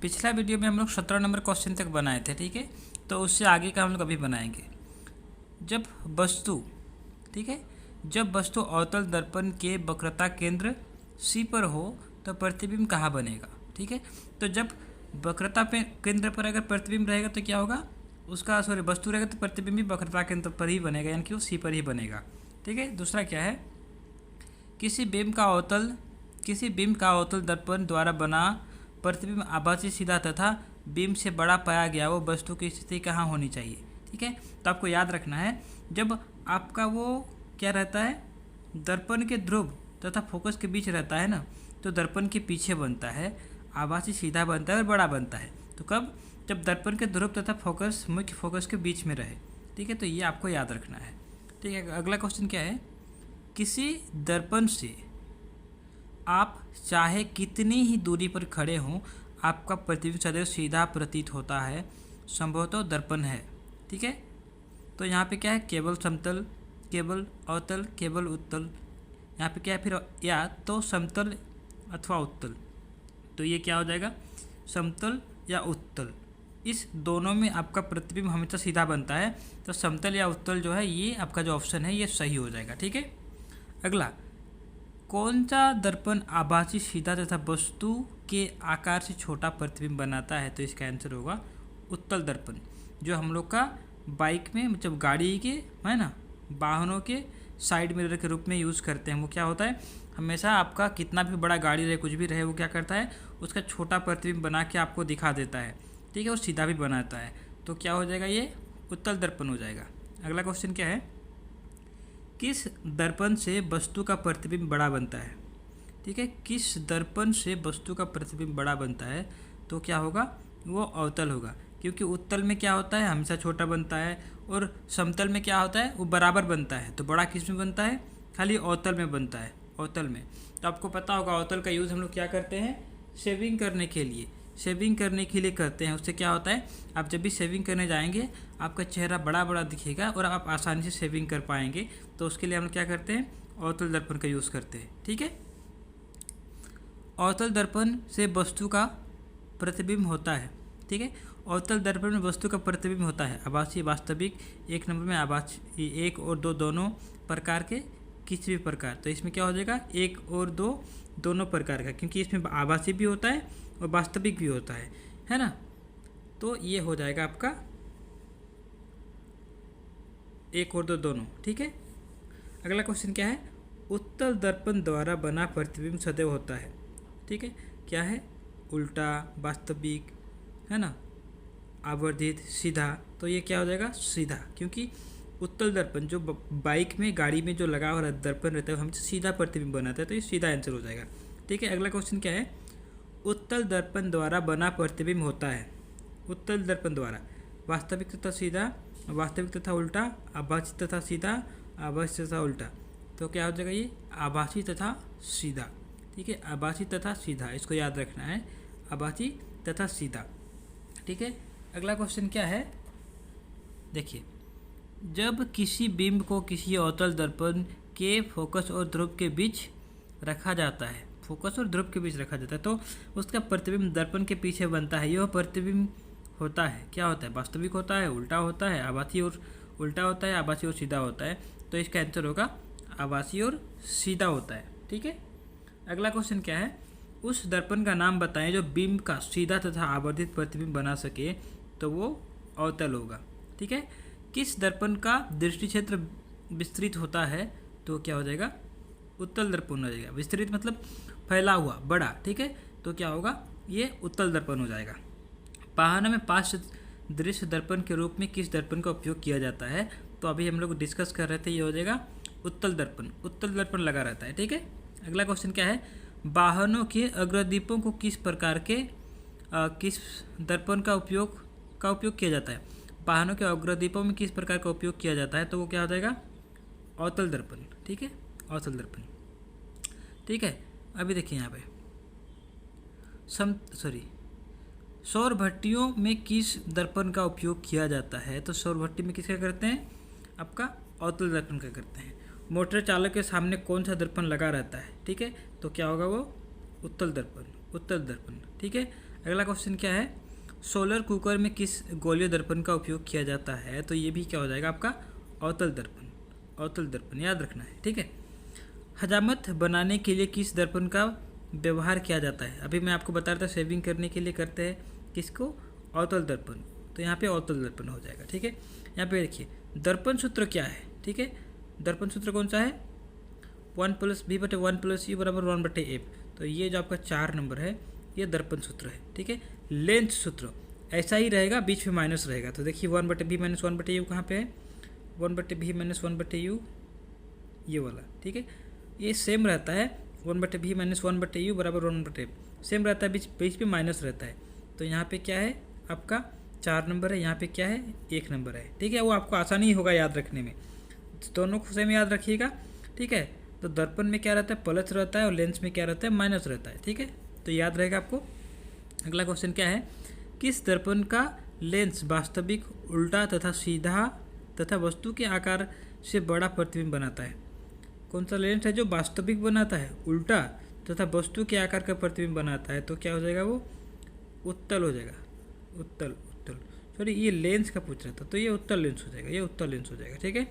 पिछला वीडियो में हम लोग 17 नंबर क्वेश्चन तक बनाए थे, ठीक है। तो उससे आगे का हम लोग अभी बनाएंगे। जब वस्तु, ठीक है, जब वस्तु अवतल दर्पण के वक्रता केंद्र C पर हो तो प्रतिबिंब कहाँ बनेगा, ठीक है। तो जब वक्रता पे केंद्र पर अगर प्रतिबिंब रहेगा तो क्या होगा, उसका वस्तु रहेगा तो प्रतिबिंब भी वक्रता केंद्र पर ही बनेगा, यानी कि वो C पर ही बनेगा, ठीक है। दूसरा क्या है, किसी बिंब का अवतल दर्पण द्वारा बना प्रतिबिंब आभासी सीधा तथा बिंब से बड़ा पाया गया वो वस्तु की स्थिति कहाँ होनी चाहिए, ठीक है। तो आपको याद रखना है, जब आपका वो क्या रहता है, दर्पण के ध्रुव तथा फोकस के बीच रहता है ना, तो दर्पण के पीछे बनता है, आभासी सीधा बनता है और बड़ा बनता है। तो कब, जब दर्पण के ध्रुव तथा फोकस मुख्य फोकस के बीच में रहे, ठीक है। तो ये आपको याद रखना है, ठीक है। अगला क्वेश्चन क्या है, किसी दर्पण से आप चाहे कितनी ही दूरी पर खड़े हों आपका प्रतिबिंब सदैव सीधा प्रतीत होता है, संभवतः दर्पण है, ठीक है। तो यहाँ पे क्या है, केवल समतल, केवल अवतल, केवल उत्तल, यहाँ पे क्या है फिर, या तो समतल अथवा उत्तल। तो ये क्या हो जाएगा, समतल या उत्तल, इस दोनों में आपका प्रतिबिंब हमेशा सीधा बनता है। तो समतल या उत्तल जो है, ये आपका जो ऑप्शन है ये सही हो जाएगा, ठीक है। अगला, कौन सा दर्पण आभासी सीधा तथा वस्तु के आकार से छोटा प्रतिबिंब बनाता है, तो इसका आंसर होगा उत्तल दर्पण, जो हम लोग का बाइक में, मतलब गाड़ी के है ना, वाहनों के साइड मिरर के रूप में यूज़ करते हैं। वो क्या होता है, हमेशा आपका कितना भी बड़ा गाड़ी रहे, कुछ भी रहे, वो क्या करता है, उसका छोटा प्रतिबिंब बना के आपको दिखा देता है, ठीक है, और सीधा भी बनाता है। तो क्या हो जाएगा, ये उत्तल दर्पण हो जाएगा। अगला क्वेश्चन क्या है, किस दर्पण से वस्तु का प्रतिबिंब बड़ा बनता है, ठीक है। किस दर्पण से वस्तु का प्रतिबिंब बड़ा बनता है, तो क्या होगा, वो अवतल होगा, क्योंकि उत्तल में क्या होता है, हमेशा छोटा बनता है, और समतल में क्या होता है, वो बराबर बनता है। तो बड़ा किस में बनता है, खाली अवतल में बनता है, अवतल में। तो आपको पता होगा अवतल का यूज़ हम लोग क्या करते हैं, शेविंग करने के लिए, करते हैं। उससे क्या होता है, आप जब भी शेविंग करने जाएंगे आपका चेहरा बड़ा बड़ा दिखेगा और आप आसानी से शेविंग कर पाएंगे। तो उसके लिए हम लोग क्या करते हैं, अवतल दर्पण का यूज़ करते हैं, ठीक है। अवतल दर्पण से वस्तु का प्रतिबिंब होता है, ठीक है। अवतल दर्पण में वस्तु का प्रतिबिंब होता है आभासी, वास्तविक, एक नंबर में आभासी 1 और 2 दोनों प्रकार के, किसी भी प्रकार। तो इसमें क्या हो जाएगा, 1 और 2 दोनों प्रकार का, क्योंकि इसमें आभासी भी होता है और वास्तविक भी होता है ना। तो ये हो जाएगा आपका 1 और 2 दोनों, ठीक है। अगला क्वेश्चन क्या है, उत्तल दर्पण द्वारा बना प्रतिबिंब सदैव होता है, ठीक है। क्या है, उल्टा, वास्तविक, है ना, आवर्धित, सीधा। तो ये क्या हो जाएगा, सीधा, क्योंकि उत्तल दर्पण जो बाइक में, गाड़ी में जो लगा हुआ दर्पण रहता है, हमसे सीधा प्रतिबिंब बनाता है। तो ये सीधा आंसर हो जाएगा, ठीक है। अगला क्वेश्चन क्या है, उत्तल दर्पण द्वारा बना प्रतिबिंब होता है, उत्तल दर्पण द्वारा वास्तविक तथा सीधा, वास्तविक तथा उल्टा, आभासी तथा सीधा, आभासी तथा उल्टा। तो क्या हो जाएगा, ये आभासी तथा सीधा, ठीक है, आभासी तथा सीधा, इसको याद रखना है, आभासी तथा सीधा, ठीक है। अगला क्वेश्चन क्या है, देखिए, जब किसी बिंब को किसी अवतल दर्पण के फोकस और ध्रुव के बीच रखा जाता है, फोकस और ध्रुव के बीच रखा जाता है, तो उसका प्रतिबिंब दर्पण के पीछे बनता है। यह प्रतिबिंब होता है, क्या होता है, वास्तविक होता है, उल्टा होता है, आभासी और उल्टा होता है, आभासी और सीधा होता है। तो इसका आंसर होगा आभासी और सीधा होता है, ठीक है। अगला क्वेश्चन क्या है, उस दर्पण का नाम बताएं जो बिंब का सीधा तथा आवर्धित प्रतिबिंब बना सके, तो वो अवतल होगा, ठीक है। किस दर्पण का दृष्टि क्षेत्र विस्तृत होता है, तो क्या हो जाएगा, उत्तल दर्पण हो जाएगा। विस्तृत मतलब फैला हुआ, बड़ा, ठीक है। तो क्या होगा, ये उत्तल दर्पण हो जाएगा। वाहनों में 5 दृश्य दर्पण के रूप में किस दर्पण का उपयोग किया जाता है, तो अभी हम लोग डिस्कस कर रहे थे, ये हो जाएगा उत्तल दर्पण, उत्तल दर्पण लगा रहता है, ठीक है। अगला क्वेश्चन क्या है, वाहनों के अग्रदीपों को किस प्रकार के किस दर्पण का उपयोग किया जाता है, वाहनों के अग्रदीपों में किस प्रकार का उपयोग किया जाता है, तो वो क्या हो जाएगा, अवतल दर्पण, ठीक है, अवतल दर्पण, ठीक है। अभी देखिए यहाँ पे सौर भट्टियों में किस दर्पण का उपयोग किया जाता है, तो सौर भट्टी में किसका करते हैं, आपका अवतल दर्पण का करते हैं। मोटर चालक के सामने कौन सा दर्पण लगा रहता है, ठीक है। तो क्या होगा, वो उत्तल दर्पण, ठीक है। अगला क्वेश्चन क्या है, सोलर कुकर में किस गोलीय दर्पण का उपयोग किया जाता है? तो ये भी क्या हो जाएगा आपका अवतल दर्पण, अवतल दर्पण याद रखना है, ठीक है। हजामत बनाने के लिए किस दर्पण का व्यवहार किया जाता है? अभी मैं आपको बता रहा था शेविंग करने के लिए करते हैं किसको, अवतल दर्पण, तो यहाँ पे अवतल दर्पण हो जाएगा, ठीक है। यहाँ पे देखिए दर्पण सूत्र क्या है, ठीक है, दर्पण सूत्र कौन सा है, 1+b/1+u बराबर 1/f। तो ये जो आपका 4 नंबर है ये दर्पण सूत्र है, ठीक है। लेंथ सूत्र ऐसा ही रहेगा, बीच में माइनस रहेगा, तो देखिए 1/b-1/u कहाँ पे है, 1/b-1/u ये वाला, ठीक है, ये सेम रहता है, 1/b-1/u बराबर 1/f सेम रहता है, बीच में माइनस रहता है। तो यहाँ पे क्या है आपका 4 नंबर है, यहाँ पे क्या है 1 नंबर है, ठीक है। वो आपको आसानी होगा याद रखने में, दोनों को सेम याद रखिएगा, ठीक है। तो दर्पण में क्या रहता है प्लस रहता है और लेंस में क्या रहता है माइनस रहता है, ठीक है, तो याद रहेगा आपको। अगला क्वेश्चन क्या है, किस दर्पण का लेंस वास्तविक उल्टा तथा सीधा तथा वस्तु के आकार से बड़ा प्रतिबिंब बनाता है? कौन सा लेंस है जो वास्तविक बनाता है, उल्टा तथा वस्तु के आकार का प्रतिबिंब बनाता है? तो क्या हो जाएगा वो उत्तल हो जाएगा, उत्तल सॉरी ये लेंस का पूछ रहा था, तो ये उत्तल लेंस हो जाएगा, ये उत्तल लेंस हो जाएगा, ठीक है।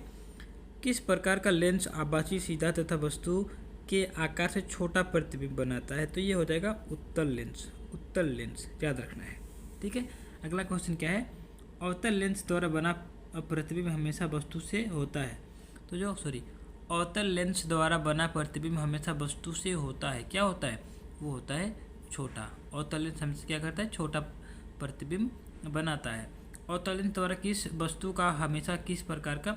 किस प्रकार का लेंस आभासी सीधा तथा वस्तु के आकार से छोटा प्रतिबिंब बनाता है? तो ये हो जाएगा उत्तल लेंस, उत्तल लेंस याद रखना है, ठीक है। अगला क्वेश्चन क्या है, अवतल लेंस द्वारा बना प्रतिबिंब हमेशा वस्तु से होता है? तो जो अवतल लेंस द्वारा बना प्रतिबिंब हमेशा वस्तु से होता है, क्या होता है, वो होता है छोटा। अवतल लेंस हमेशा क्या करता है, छोटा प्रतिबिंब बनाता है। अवतल लेंस द्वारा किस वस्तु का हमेशा किस प्रकार का,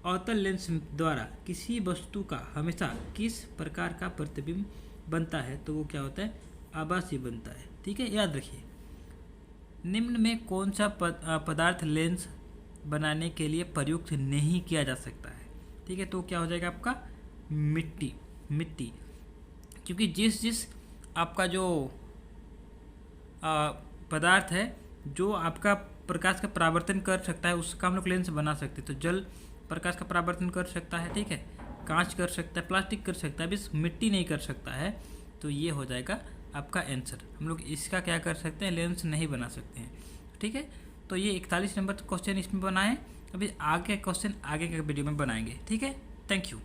अवतल लेंस द्वारा किसी वस्तु का हमेशा किस प्रकार का प्रतिबिंब बनता है? तो वो क्या होता है, आभासी बनता है, ठीक है, याद रखिए। निम्न में कौन सा पदार्थ लेंस बनाने के लिए प्रयुक्त नहीं किया जा सकता है? ठीक है, तो क्या हो जाएगा आपका मिट्टी, क्योंकि जिस आपका जो पदार्थ है जो आपका प्रकाश का परावर्तन कर सकता है उसका हम लोग लेंस बना सकते हैं। तो जल प्रकाश का परावर्तन कर सकता है, ठीक है, कांच कर सकता है, प्लास्टिक कर सकता है, बस मिट्टी नहीं कर सकता है। तो ये हो जाएगा आपका आंसर, हम लोग इसका क्या कर सकते हैं, लेंस नहीं बना सकते हैं, ठीक है। तो ये 41 नंबर क्वेश्चन इसमें बनाए, अभी आगे क्वेश्चन आगे के वीडियो में बनाएंगे, ठीक है। Thank you.